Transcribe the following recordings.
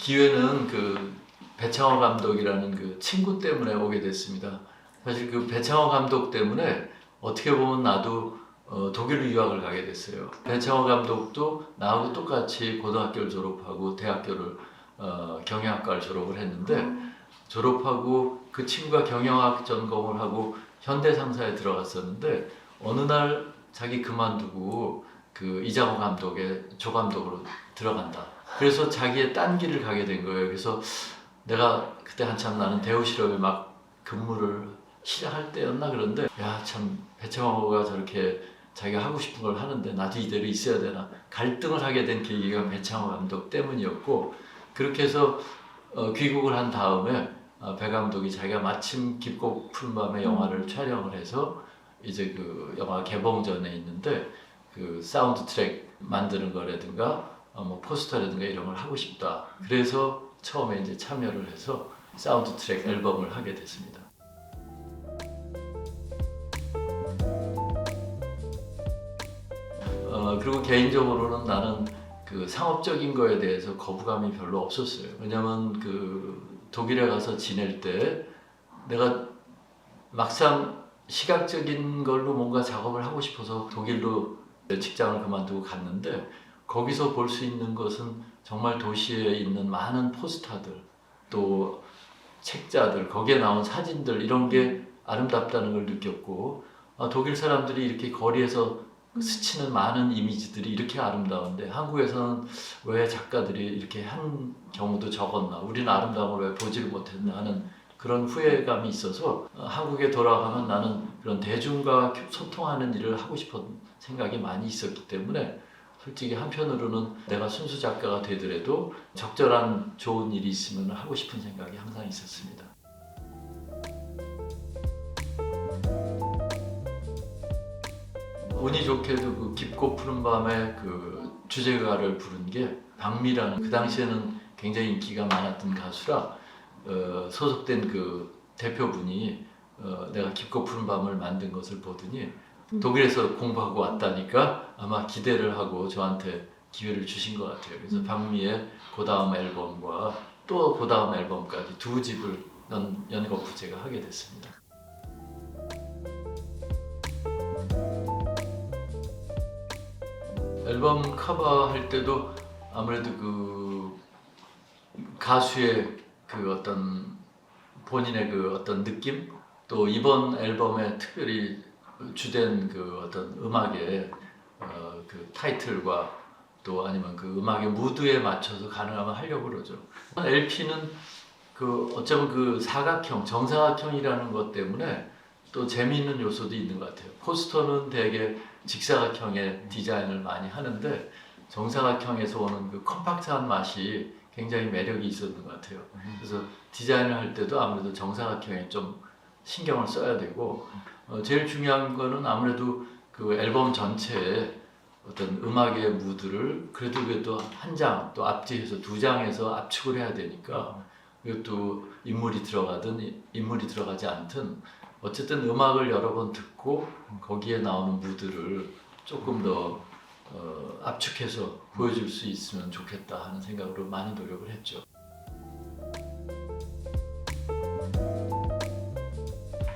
기회는 그 배창호 감독이라는 그 친구 때문에 오게 됐습니다. 사실 그 배창호 감독 때문에 어떻게 보면 나도 독일로 유학을 가게 됐어요. 배창호 감독도 나하고 똑같이 고등학교를 졸업하고 대학교를 경영학과를 졸업을 했는데 졸업하고 그 친구가 경영학 전공을 하고 현대상사에 들어갔었는데 어느 날 자기 그만두고 그 이장호 감독의 조감독으로 들어간다. 그래서 자기의 딴 길을 가게 된 거예요. 그래서 내가 그때 한참 나는 대우실업에 막 근무를 시작할 때였나 그런데 야 참 배창호가 저렇게 자기가 하고 싶은 걸 하는데 나도 이대로 있어야 되나 갈등을 하게 된 계기가 배창호 감독 때문이었고 그렇게 해서 귀국을 한 다음에 배 감독이 자기가 마침 깊고 푸른 밤에 영화를 촬영을 해서 이제 그 영화 개봉 전에 있는데 그 사운드 트랙 만드는 거라든가 뭐 포스터라든가 이런 걸 하고 싶다. 그래서 처음에 이제 참여를 해서 사운드 트랙 앨범을 하게 됐습니다. 그리고 개인적으로는 나는 그 상업적인 거에 대해서 거부감이 별로 없었어요. 왜냐면 그 독일에 가서 지낼 때 내가 막상 시각적인 걸로 뭔가 작업을 하고 싶어서 독일로 직장을 그만두고 갔는데 거기서 볼 수 있는 것은 정말 도시에 있는 많은 포스터들 또 책자들 거기에 나온 사진들 이런 게 아름답다는 걸 느꼈고 독일 사람들이 이렇게 거리에서 스치는 많은 이미지들이 이렇게 아름다운데 한국에서는 왜 작가들이 이렇게 한 경우도 적었나 우리는 아름다움을 왜 보지를 못했나 하는 그런 후회감이 있어서 한국에 돌아가면 나는 그런 대중과 소통하는 일을 하고 싶은 생각이 많이 있었기 때문에 솔직히 한편으로는 내가 순수 작가가 되더라도 적절한 좋은 일이 있으면 하고 싶은 생각이 항상 있었습니다. 운이 좋게도 그 깊고 푸른 밤에 그 주제가를 부른 게 박미라는 그 당시에는 굉장히 인기가 많았던 가수라 소속된 그 대표분이 내가 깊고 푸른 밤을 만든 것을 보더니 독일에서 공부하고 왔다니까 아마 기대를 하고 저한테 기회를 주신 것 같아요. 그래서 박미의 그 다음 앨범과 또 그 다음 앨범까지 두 집을 연거푸 제가 하게 됐습니다. 앨범 커버 할 때도 아무래도 그 가수의 그 어떤 본인의 그 어떤 느낌 또 이번 앨범에 특별히 주된 그 어떤 음악의 그 타이틀과 또 아니면 그 음악의 무드에 맞춰서 가능하면 하려고 그러죠. LP는 그 어쩌면 그 사각형, 정사각형이라는 것 때문에 또 재미있는 요소도 있는 것 같아요. 포스터는 되게 직사각형의 디자인을 많이 하는데 정사각형에서 오는 그 컴팩트한 맛이 굉장히 매력이 있었던 것 같아요. 그래서 디자인을 할 때도 아무래도 정사각형에 좀 신경을 써야 되고 제일 중요한 거는 아무래도 그 앨범 전체에 어떤 음악의 무드를 그래도 한 장 또 앞뒤에서 두 장에서 압축을 해야 되니까 이것도 인물이 들어가든 인물이 들어가지 않든 어쨌든 음악을 여러 번 듣고 거기에 나오는 무드를 조금 더 압축해서 보여줄 수 있으면 좋겠다 하는 생각으로 많이 노력을 했죠.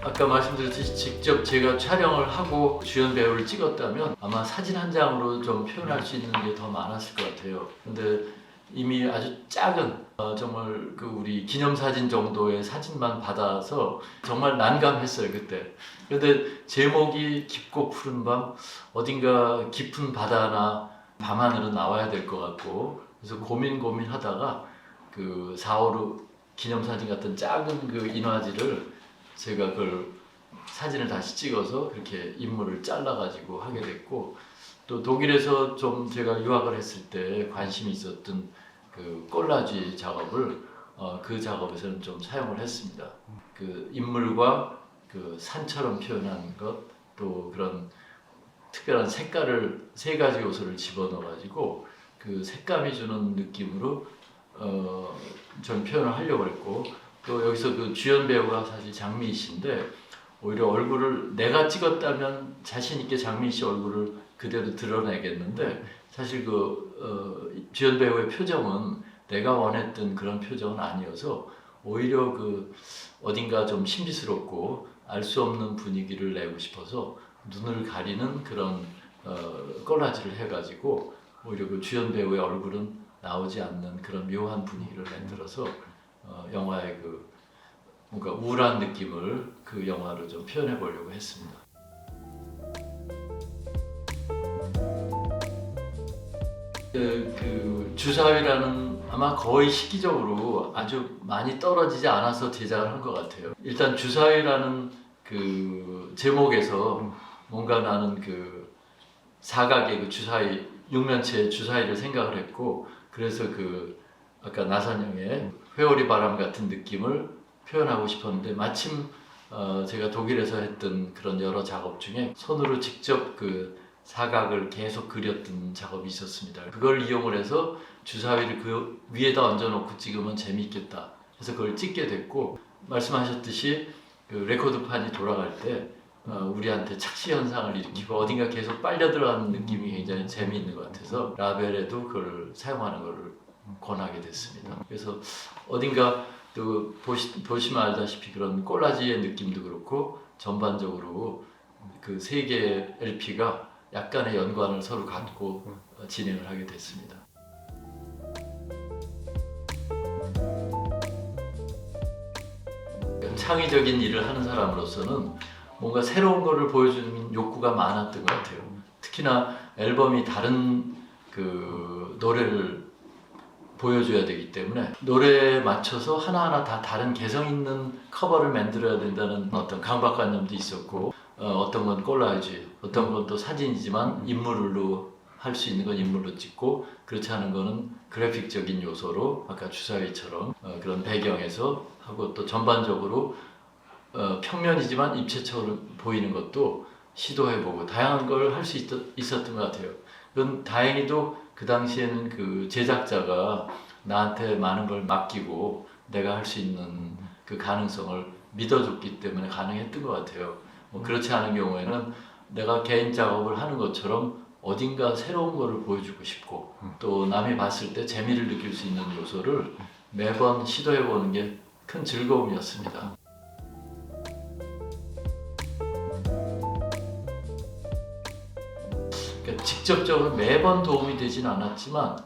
아까 말씀드렸듯이 직접 제가 촬영을 하고 주연 배우를 찍었다면 아마 사진 한 장으로 좀 표현할 수 있는 게 더 많았을 것 같아요. 근데 이미 아주 작은 정말 그 우리 기념사진 정도의 사진만 받아서 정말 난감했어요 그때. 그런데 제목이 깊고 푸른 밤 어딘가 깊은 바다나 밤하늘은 나와야 될 것 같고 그래서 고민하다가 그 4.5로 기념사진 같은 작은 그 인화지를 제가 그걸 사진을 다시 찍어서 그렇게 인물을 잘라가지고 하게 됐고 또 독일에서 좀 제가 유학을 했을 때 관심이 있었던 그 콜라지 작업을 그 작업에서는 좀 사용을 했습니다. 그 인물과 그 산처럼 표현하는 것 또 그런 특별한 색깔을 세 가지 요소를 집어넣어가지고 그 색감이 주는 느낌으로 전 표현을 하려고 했고 또 여기서 그 주연 배우가 사실 장미희 씨인데 오히려 얼굴을 내가 찍었다면 자신 있게 장미희 씨 얼굴을 그대로 드러내겠는데 사실 그 주연 배우의 표정은 내가 원했던 그런 표정은 아니어서 오히려 그 어딘가 좀 신비스럽고 알 수 없는 분위기를 내고 싶어서 눈을 가리는 그런 꼴라지를 해가지고 오히려 그 주연 배우의 얼굴은 나오지 않는 그런 묘한 분위기를 만들어서 영화의 그 뭔가 우울한 느낌을 그 영화로 좀 표현해 보려고 했습니다. 그 주사위라는 아마 거의 시기적으로 아주 많이 떨어지지 않아서 제작을 한 것 같아요. 일단 주사위라는 그 제목에서 뭔가 나는 그 사각의 그 주사위 육면체의 주사위를 생각을 했고, 그래서 그 아까 나선영의 회오리 바람 같은 느낌을 표현하고 싶었는데 마침 제가 독일에서 했던 그런 여러 작업 중에 손으로 직접 그 사각을 계속 그렸던 작업이 있었습니다. 그걸 이용을 해서 주사위를 그 위에다 얹어놓고 찍으면 재미있겠다 해서 그걸 찍게 됐고, 말씀하셨듯이 그 레코드판이 돌아갈 때 우리한테 착시 현상을 일으키고 어딘가 계속 빨려 들어가는 느낌이 굉장히 재미있는 것 같아서 라벨에도 그걸 사용하는 것을 권하게 됐습니다. 그래서 어딘가 또 보시면 알다시피 그런 콜라지의 느낌도 그렇고 전반적으로 그 세 개의 LP가 약간의 연관을 서로 갖고 진행을 하게 됐습니다. 창의적인 일을 하는 사람으로서는 뭔가 새로운 거를 보여주는 욕구가 많았던 것 같아요. 특히나 앨범이 다른 그 노래를 보여줘야 되기 때문에 노래에 맞춰서 하나하나 다 다른 개성 있는 커버를 만들어야 된다는 어떤 강박관념도 있었고, 어떤 건 콜라지, 어떤 건 또 사진이지만 인물로 할 수 있는 건 인물로 찍고, 그렇지 않은 거는 그래픽적인 요소로 아까 주사위처럼 그런 배경에서 하고, 또 전반적으로 평면이지만 입체적으로 보이는 것도 시도해보고 다양한 걸 할 수 있었던 것 같아요. 그건 다행히도 그 당시에는 그 제작자가 나한테 많은 걸 맡기고 내가 할 수 있는 그 가능성을 믿어줬기 때문에 가능했던 것 같아요. 뭐 그렇지 않은 경우에는 내가 개인 작업을 하는 것처럼 어딘가 새로운 거를 보여주고 싶고 또 남이 봤을 때 재미를 느낄 수 있는 요소를 매번 시도해보는 게 큰 즐거움이었습니다. 그러니까 직접적으로 매번 도움이 되진 않았지만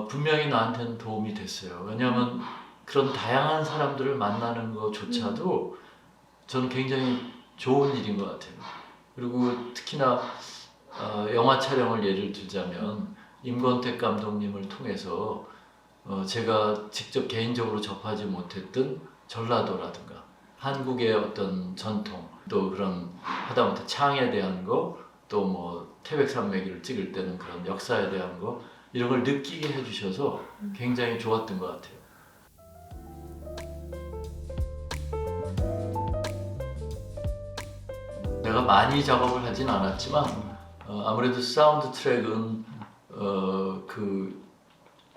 분명히 나한테는 도움이 됐어요. 왜냐하면 그런 다양한 사람들을 만나는 것조차도 저는 굉장히 좋은 일인 것 같아요. 그리고 특히나 영화 촬영을 예를 들자면 임권택 감독님을 통해서 제가 직접 개인적으로 접하지 못했던 전라도라든가 한국의 어떤 전통, 또 그런 하다못해 창에 대한 거, 또 뭐 태백산맥을 찍을 때는 그런 역사에 대한 거, 이런 걸 느끼게 해주셔서 굉장히 좋았던 것 같아요. 내가 많이 작업을 하진 않았지만 아무래도 사운드 트랙은 그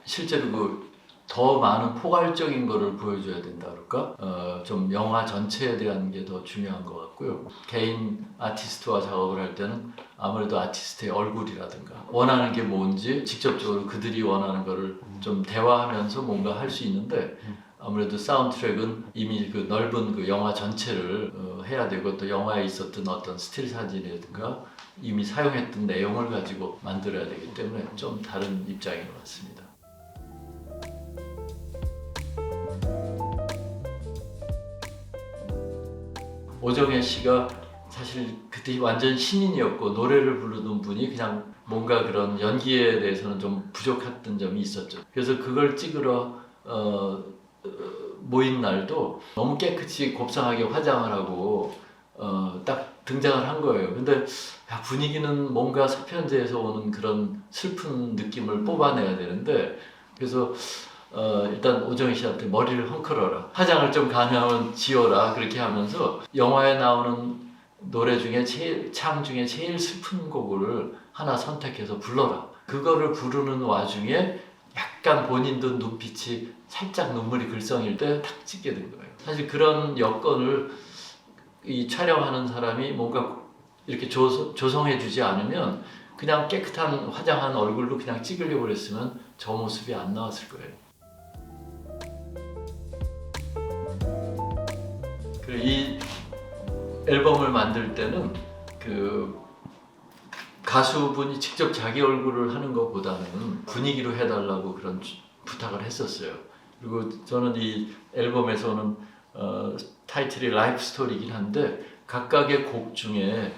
실제로 그 더 많은 포괄적인 거를 보여줘야 된다 그럴까? 좀 영화 전체에 대한 게 더 중요한 것 같고요. 개인 아티스트와 작업을 할 때는 아무래도 아티스트의 얼굴이라든가 원하는 게 뭔지 직접적으로 그들이 원하는 거를 좀 대화하면서 뭔가 할 수 있는데, 아무래도 사운드 트랙은 이미 그 넓은 그 영화 전체를 해야 되고, 또 영화에 있었던 어떤 스틸 사진이라든가 이미 사용했던 내용을 가지고 만들어야 되기 때문에 좀 다른 입장인 것 같습니다. 오정혜 씨가 사실 그때 완전 신인이었고 노래를 부르던 분이 그냥 뭔가 그런 연기에 대해서는 좀 부족했던 점이 있었죠. 그래서 그걸 찍으러 모인 날도 너무 깨끗이 곱상하게 화장을 하고 딱 등장을 한 거예요. 근데 분위기는 뭔가 서편제에서 오는 그런 슬픈 느낌을 뽑아내야 되는데, 그래서 일단 오정희 씨한테 머리를 헝클어라, 화장을 좀 가능하면 지워라, 그렇게 하면서 영화에 나오는 노래 중에 창 중에 제일 슬픈 곡을 하나 선택해서 불러라. 그거를 부르는 와중에 약간 본인도 눈빛이 살짝 눈물이 글썽일 때 탁 찍게 된 거예요. 사실 그런 여건을 이 촬영하는 사람이 뭔가 이렇게 조성해주지 않으면 그냥 깨끗한 화장한 얼굴로 그냥 찍으려고 그랬으면 저 모습이 안 나왔을 거예요. 이 앨범을 만들 때는 그 가수분이 직접 자기 얼굴을 하는 것보다는 분위기로 해달라고 그런 부탁을 했었어요. 그리고 저는 이 앨범에서는 타이틀이 라이프 스토리이긴 한데 각각의 곡 중에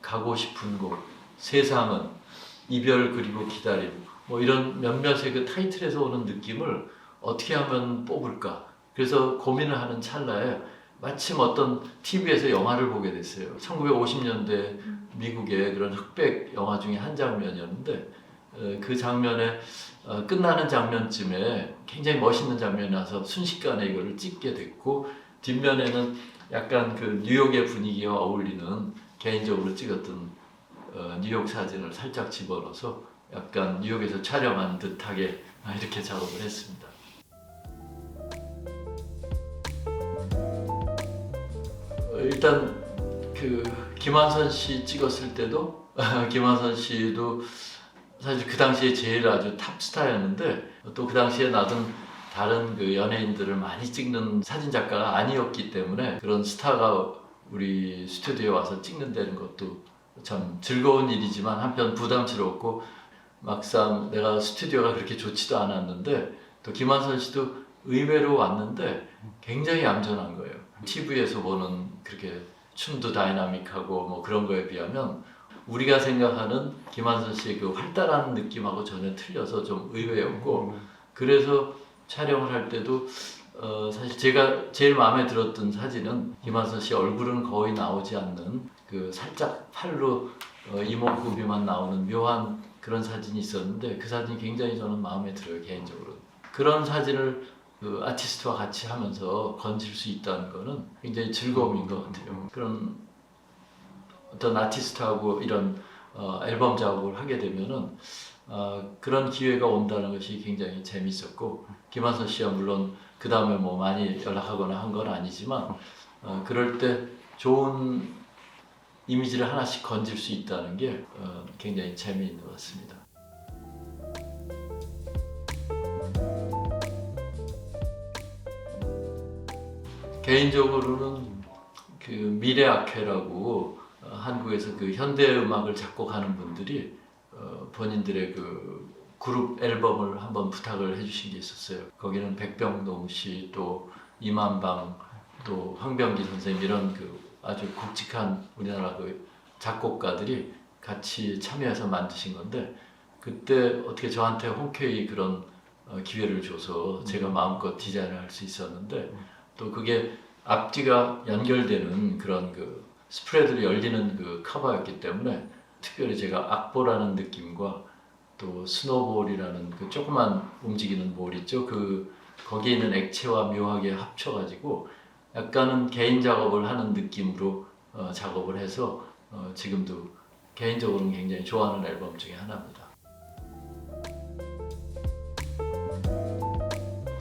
가고 싶은 곳, 세상은, 이별 그리고 기다림 뭐 이런 몇몇의 그 타이틀에서 오는 느낌을 어떻게 하면 뽑을까 그래서 고민을 하는 찰나에 마침 어떤 TV에서 영화를 보게 됐어요. 1950년대 미국의 그런 흑백 영화 중에 한 장면이었는데 그 장면에 끝나는 장면쯤에 굉장히 멋있는 장면이 나서 순식간에 이거를 찍게 됐고 뒷면에는 약간 그 뉴욕의 분위기와 어울리는 개인적으로 찍었던 뉴욕 사진을 살짝 집어넣어서 약간 뉴욕에서 촬영한 듯하게 이렇게 작업을 했습니다. 일단 그 김한선 씨 찍었을 때도 김한선 씨도 사실 그 당시에 제일 아주 탑스타였는데 또 그 당시에 나는 다른 그 연예인들을 많이 찍는 사진 작가가 아니었기 때문에 그런 스타가 우리 스튜디오에 와서 찍는다는 것도 참 즐거운 일이지만 한편 부담스럽고 막상 내가 스튜디오가 그렇게 좋지도 않았는데 또 김한선 씨도 의외로 왔는데 굉장히 얌전한 거예요. TV에서 보는 그렇게 춤도 다이나믹하고 뭐 그런 거에 비하면 우리가 생각하는 김한선 씨의 그 활달한 느낌하고 전혀 틀려서 좀 의외였고 그래서 촬영을 할 때도 사실 제가 제일 마음에 들었던 사진은 김한선 씨 얼굴은 거의 나오지 않는 그 살짝 팔로 이목구비만 나오는 묘한 그런 사진이 있었는데 그 사진이 굉장히 저는 마음에 들어요 개인적으로. 그런 사진을 그 아티스트와 같이 하면서 건질 수 있다는 거는 굉장히 즐거움인 것 같아요. 그런 어떤 아티스트하고 이런 앨범 작업을 하게 되면은 그런 기회가 온다는 것이 굉장히 재밌었고 김한선 씨와 물론 그 다음에 뭐 많이 연락하거나 한 건 아니지만 그럴 때 좋은 이미지를 하나씩 건질 수 있다는 게 굉장히 재미있는 것 같습니다. 개인적으로는 그 미래학회라고 한국에서 그 현대 음악을 작곡하는 분들이 본인들의 그 그룹 앨범을 한번 부탁을 해주신 게 있었어요. 거기는 백병동 씨, 또 이만방, 또 황병기 선생님 이런 그 아주 굵직한 우리나라 그 작곡가들이 같이 참여해서 만드신 건데 그때 어떻게 저한테 흔쾌히 그런 기회를 줘서 제가 마음껏 디자인을 할 수 있었는데 또 그게 앞뒤가 연결되는 그런 그 스프레드로 열리는 그 커버였기 때문에 특별히 제가 악보라는 느낌과 또 스노볼이라는 그 조그만 움직이는 볼 있죠. 그 거기에 있는 액체와 묘하게 합쳐가지고 약간은 개인 작업을 하는 느낌으로 작업을 해서 지금도 개인적으로는 굉장히 좋아하는 앨범 중에 하나입니다.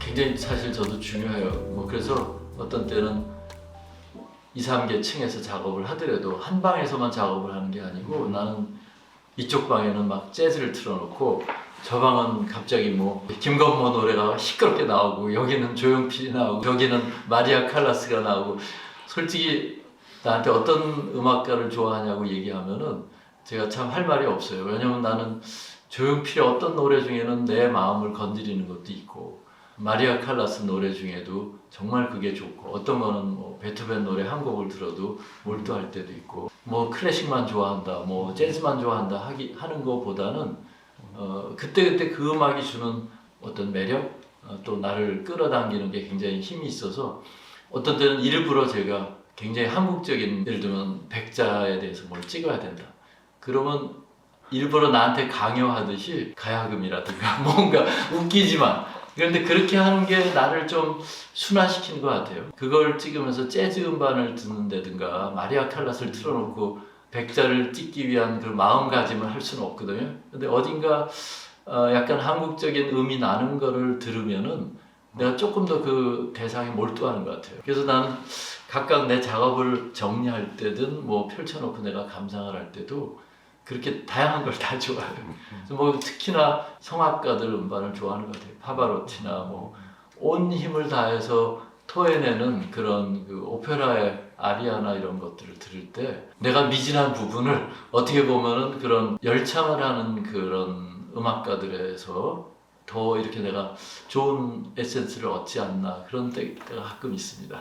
굉장히 사실 저도 중요해요. 뭐 그래서 어떤 때는 2, 3개 층에서 작업을 하더라도 한 방에서만 작업을 하는 게 아니고 나는 이쪽 방에는 막 재즈를 틀어놓고 저 방은 갑자기 뭐 김건모 노래가 시끄럽게 나오고 여기는 조용필이 나오고 여기는 마리아 칼라스가 나오고 솔직히 나한테 어떤 음악가를 좋아하냐고 얘기하면은 제가 참 할 말이 없어요. 왜냐면 나는 조용필의 어떤 노래 중에는 내 마음을 건드리는 것도 있고 마리아 칼라스 노래 중에도 정말 그게 좋고 어떤 거는 뭐 베토벤 노래 한 곡을 들어도 몰두할 때도 있고 뭐 클래식만 좋아한다 뭐 재즈만 좋아한다 하는 거보다는 그때그때 그 음악이 주는 어떤 매력 또 나를 끌어당기는 게 굉장히 힘이 있어서 어떤 때는 일부러 제가 굉장히 한국적인 예를 들면 백자에 대해서 뭘 찍어야 된다 그러면 일부러 나한테 강요하듯이 가야금이라든가 뭔가 웃기지만 그런데 그렇게 하는 게 나를 좀 순화시키는 것 같아요. 그걸 찍으면서 재즈 음반을 듣는다든가 마리아 칼라스를 틀어놓고 백자를 찍기 위한 그 마음가짐을 할 수는 없거든요. 근데 어딘가 약간 한국적인 음이 나는 거를 들으면은 내가 조금 더 그 대상에 몰두하는 것 같아요. 그래서 나는 각각 내 작업을 정리할 때든 뭐 펼쳐놓고 내가 감상을 할 때도 그렇게 다양한 걸 다 좋아해요. 뭐 특히나 성악가들 음반을 좋아하는 것 같아요. 파바로티나 뭐 온 힘을 다해서 토해내는 그런 그 오페라의 아리아나 이런 것들을 들을 때 내가 미진한 부분을 어떻게 보면은 그런 열창을 하는 그런 음악가들에서 더 이렇게 내가 좋은 에센스를 얻지 않나 그런 때가 가끔 있습니다.